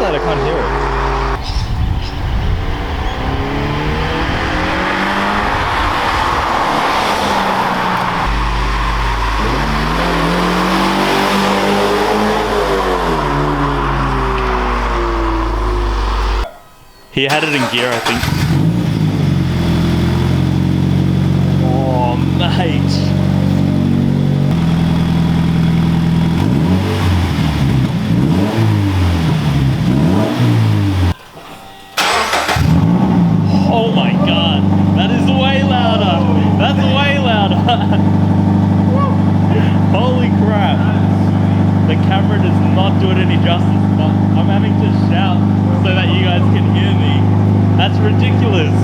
side I can't hear it. He had it in gear, I think. Oh, mate. Oh my god, that is way louder. That's way louder. Holy crap. The camera does not do it any justice, but I'm having to shout so that you guys can hear me. That's ridiculous.